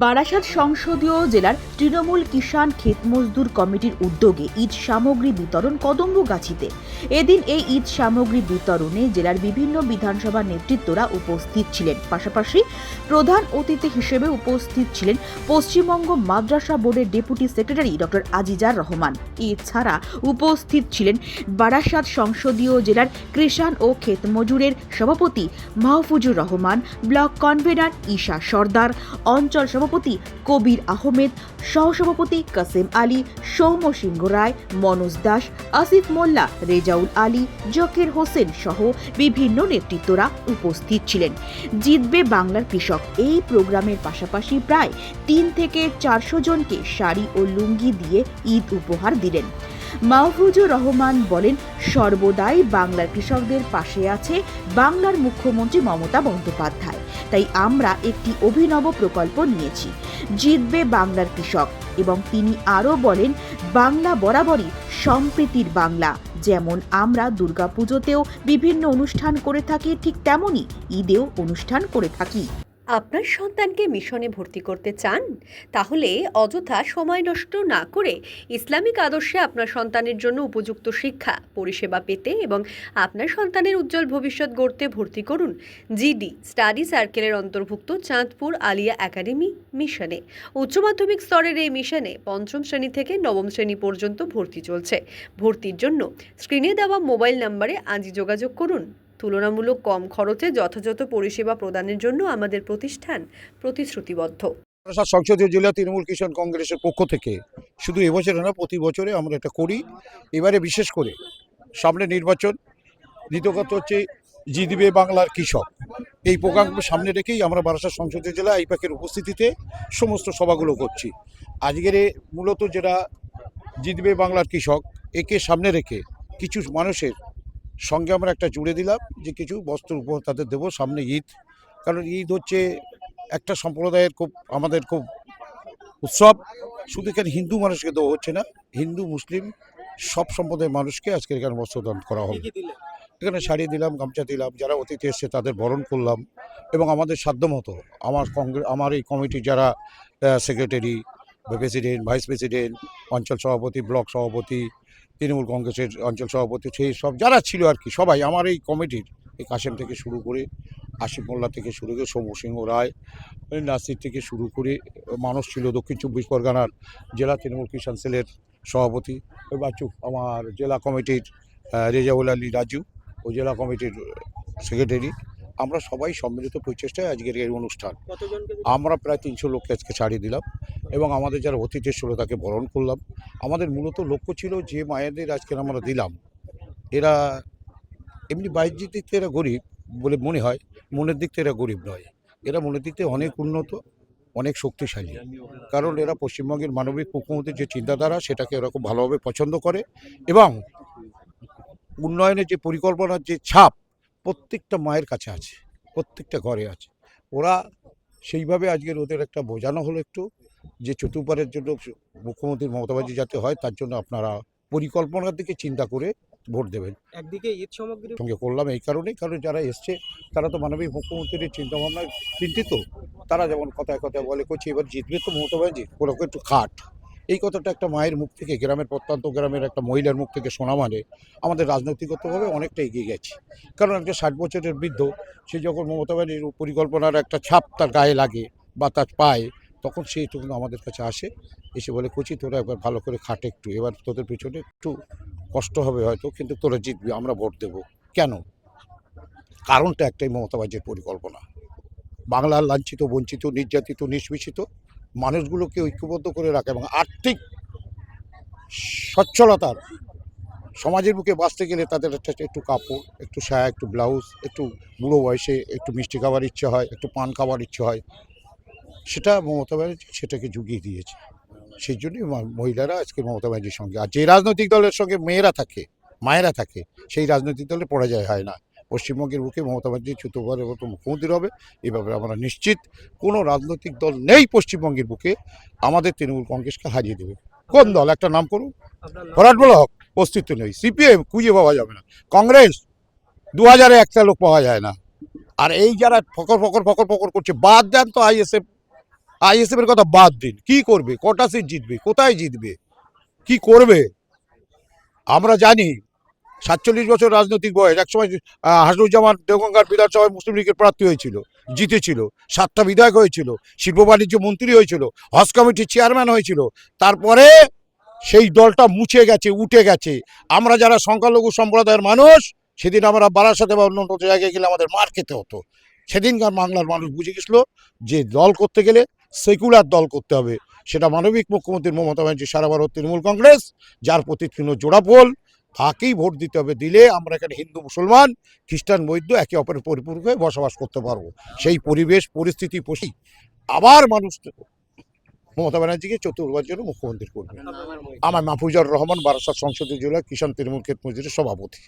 বারাসাত সংসদীয় জেলার তৃণমূল কিষাণ ক্ষেত মজদুর কমিটির উদ্যোগে ঈদ সামগ্রী বিতরণ কদম্বগাছিতে। এদিন এই ঈদ সামগ্রী বিতরণে জেলার বিভিন্ন বিধানসভার নেতৃত্বরা উপস্থিত ছিলেন। পাশাপাশি প্রধান অতিথি হিসেবে উপস্থিত ছিলেন পশ্চিমবঙ্গ মাদ্রাসা বোর্ডের deputy secretary doctor Azizar Rahman. এছাড়া উপস্থিত ছিলেন বারাসাত সংসদীয় জেলার কৃষাণ ও ক্ষেত মজুরের সভাপতি মাহফুজুর রহমান, ব্লক কনভেনার ঈশা সর্দার, অঞ্চল সভাপতি কবির আহমেদ, সহসভাপতি কাসেম আলী, সৌম্য সিংহ রায়, মনোজ দাস, আসিফ মোল্লা, রেজাউল আলী, জকির হোসেন সহ বিভিন্ন নেতৃত্বরা উপস্থিত ছিলেন। জিতবে বাংলার কৃষক এই প্রোগ্রামের পাশাপাশি প্রায় 3 থেকে 400 জনকে শাড়ি ও লুঙ্গি দিয়ে ঈদ উপহার দিলেন। মাহফুজুর রহমান বলেন, সর্বদাই বাংলার কৃষকদের পাশে আছে বাংলার মুখ্যমন্ত্রী মমতা বন্দ্যোপাধ্যায়। তাই আমরা একটি অভিনব প্রকল্প নিয়েছি, জিতবে বাংলার কৃষক। এবং তিনি আরও বলেন, বাংলা বরাবরই সম্প্রীতির বাংলা। যেমন আমরা দুর্গাপুজোতেও বিভিন্ন অনুষ্ঠান করে থাকি, ঠিক তেমনই ঈদেও অনুষ্ঠান করে থাকি। আপনার সন্তানকে মিশনে ভর্তি করতে চান? তাহলে অযথা সময় নষ্ট না করে ইসলামিক আদর্শে আপনার সন্তানের জন্য উপযুক্ত শিক্ষা পরিষেবা পেতে এবং আপনার সন্তানের উজ্জ্বল ভবিষ্যৎ গড়তে ভর্তি করুন জিডি স্টাডি সার্কেলের অন্তর্ভুক্ত চাঁদপুর আলিয়া একাডেমি মিশনে। উচ্চ মাধ্যমিক স্তরের এই মিশনে 5ম শ্রেণী থেকে 9ম শ্রেণী পর্যন্ত ভর্তি চলছে। ভর্তির জন্য স্ক্রিনে দেওয়া মোবাইল নম্বরে আজই যোগাযোগ করুন। তুলনামূলক কম খরচে যথাযথ পরিষেবা প্রদানের জন্য আমাদের প্রতিষ্ঠান প্রতিশ্রুতিবদ্ধ। সংসদীয় জেলা তৃণমূল কিষাণ কংগ্রেসের পক্ষ থেকে শুধু এবছরে না, প্রতি বছরে আমরা এটা করি। এবারে বিশেষ করে সামনে নির্বাচন, দ্বিতীয়ত হচ্ছে জিতবে বাংলার কৃষক, এই প্রোগ্রামকে সামনে রেখেই আমরা বারাসাত সংসদীয় জেলা আইপ্যাকের উপস্থিতিতে সমস্ত সভাগুলো করছি। আজকের মূলত যেটা জিতবে বাংলার কৃষক, একে সামনে রেখে কিছু মানুষের সঙ্গে আমরা একটা জুড়ে দিলাম যে কিছু বস্ত্র উপহার তাদের দেবো। সামনে ঈদ, কারণ ঈদ হচ্ছে একটা সম্প্রদায়ের আমাদের খুব উৎসব। শুধু এখানে হিন্দু মানুষকে দেওয়া হচ্ছে না, হিন্দু মুসলিম সব সম্প্রদায়ের মানুষকে আজকে এখানে বস্ত্রদান করা হবে। এখানে শাড়ি দিলাম, গামছা দিলাম, যারা অতিথি এসছে তাদের বরণ করলাম। এবং আমাদের সাধ্যমতো আমার এই কমিটির যারা সেক্রেটারি, প্রেসিডেন্ট, ভাইস প্রেসিডেন্ট, অঞ্চল সভাপতি, ব্লক সভাপতি, তৃণমূল কংগ্রেসের অঞ্চল সভাপতি, সেই সব যারা ছিল আর কি, সবাই আমার এই কমিটির, এই কাশেম থেকে শুরু করে, আসিফ মোল্লা থেকে শুরু করে, সৌম্য সিংহ রায়, নাসির থেকে শুরু করে মানুষ ছিল, দক্ষিণ 24 পরগনার জেলা তৃণমূল কিষাণ সেলের সভাপতি, বাচ্চু আমার জেলা কমিটির রেজাউল আলী রাজু ও জেলা কমিটির সেক্রেটারি, আমরা সবাই সম্মিলিত প্রচেষ্টায় আজকের এই অনুষ্ঠান। আমরা প্রায় 300 লোককে আজকে ছাড়িয়ে দিলাম এবং আমাদের যারা অতিথি ছিল তাকে বরণ করলাম। আমাদের মূলত লক্ষ্য ছিল যে মায়েদের আজকে আমরা দিলাম, এরা এমনি বাহ্যিক দিক থেকে এরা গরিব বলে মনে হয়, মনের দিক থেকে এরা গরিব নয়, এরা মনের দিক থেকে অনেক উন্নত, অনেক শক্তিশালী। কারণ এরা পশ্চিমবঙ্গের মানবিক মুখ্যমন্ত্রীর যে চিন্তাধারা সেটাকে এরা খুব ভালোভাবে পছন্দ করে এবং উন্নয়নের যে পরিকল্পনার যে ছাপ প্রত্যেকটা মায়ের কাছে আছে, প্রত্যেকটা ঘরে আছে। ওরা সেইভাবে আজকের ওদের একটা বোঝানো হলো একটু যে চতুর্থবারের জন্য মুখ্যমন্ত্রী মমতা ব্যানার্জি যাতে হয় তার জন্য আপনারা পরিকল্পনার দিকে চিন্তা করে ভোট দেবেন। একদিকে ঈদ সামগ্রী সঙ্গে করলাম এই কারণেই, কারণ যারা এসছে তারা তো মানবিক মুখ্যমন্ত্রীর চিন্তাভাবনায় চিন্তিত। তারা যেমন কথায় কথায় বলে, করছে এবার জিতবে তো মমতা ব্যানার্জি, ওরকম একটু খাট। এই কথাটা একটা মায়ের মুখ থেকে, গ্রামের প্রত্যন্ত গ্রামের একটা মহিলার মুখ থেকে শোনা মানে আমাদের রাজনৈতিকগতভাবে অনেকটা এগিয়ে গেছে। কারণ একটা 60 বছরের বৃদ্ধ, সে যখন মমতা ব্যানার্জির পরিকল্পনার একটা ছাপ তার গায়ে লাগে বা তার পায়, তখন সেই তখন আমাদের কাছে আসে, এসে বলে, কচি তোরা একবার ভালো করে খাটে একটু, এবার তোদের পেছনে একটু কষ্ট হবে হয়তো, কিন্তু তোরা জিতবি, আমরা ভোট দেবো। কেন? কারণটা একটাই, মমতা ব্যানার্জির পরিকল্পনা। বাংলার লাঞ্ছিত, বঞ্চিত, নির্যাতিত, নিষ্পেষিত মানুষগুলোকে ঐক্যবদ্ধ করে রাখা এবং আর্থিক সচ্ছলতার সমাজের বুকে বাঁচতে গেলে তাদের একটু কাপড়, একটু সায়া, একটু ব্লাউজ, একটু বুড়ো বয়সে একটু মিষ্টি খাবার ইচ্ছে হয়, একটু পান খাবার ইচ্ছে হয়, সেটা মমতা ব্যানার্জি সেটাকে জুগিয়ে দিয়েছে। সেই জন্যই মহিলারা আজকে মমতা ব্যানার্জির সঙ্গে। আর যে রাজনৈতিক দলের সঙ্গে মেয়েরা থাকে, মায়েরা থাকে, সেই রাজনৈতিক দলে পরাজয় হয় না। পশ্চিমবঙ্গের বুকে মমতা ব্যানার্জি চতুর্থবারের মতো মুখ্যমন্ত্রী হবে, এভাবে আমরা নিশ্চিত। কোনো রাজনৈতিক দল নেই পশ্চিমবঙ্গের বুকে আমাদের তৃণমূল কংগ্রেসকে হারিয়ে দেবে। কোন দল? একটা নাম করুন। ফরওয়ার্ড ব্লক অস্তিত্ব নেই, সিপিএম খুঁজে পাওয়া যাবে না, কংগ্রেস 2000-এ একটা লোক পাওয়া যায় না। আর এই যারা ফকর ফকর ফকর ফকর করছে, বাদ দেন তো আইএসএফ আইএসএফ এর কথা বাদ দিন, কি করবে, কটা সিট জিতবে, কোথায় জিতবে, কি করবে? আমরা জানি ৪৭ বছর রাজনৈতিক বয়স, একসময় হাসনুজ্জামান দেওগঙ্গার বিধানসভায় মুসলিম লীগের প্রার্থী হয়েছিল, জিতেছিল, 7টা বিধায়ক হয়েছিল, শিল্প বাণিজ্য মন্ত্রী হয়েছিল, হজ কমিটির চেয়ারম্যান হয়েছিল। তারপরে সেই দলটা মুছে গেছে, উঠে গেছে। আমরা যারা সংখ্যালঘু সম্প্রদায়ের মানুষ, সেদিন আমরা বারাসাতে বা অন্য জায়গায় গেলে আমাদের মার খেতে হতো। সেদিনকার বাংলার মানুষ বুঝে গেছিল যে দল করতে গেলে সেকুলার দল করতে হবে। সেটা মানবিক মুখ্যমন্ত্রী মমতা ব্যানার্জি সারা ভারত তৃণমূল কংগ্রেস, যার প্রতি তৃণ জোড়াফল, তাকেই ভোট দিতে হবে। দিলে আমরা এখানে হিন্দু মুসলমান খ্রিস্টান বৌদ্ধ একে অপরের পরিপূরক হয়ে বসবাস করতে পারবো। সেই পরিবেশ পরিস্থিতি পশি আবার মানুষ মমতা ব্যানার্জিকে চতুর্থবার জন্য মুখ্যমন্ত্রী করবে। আমার মাহফুজার রহমান, বারাসাত সংসদীয় জেলা কিষাণ তৃণমূল ক্ষেত মজুরের সভাপতি।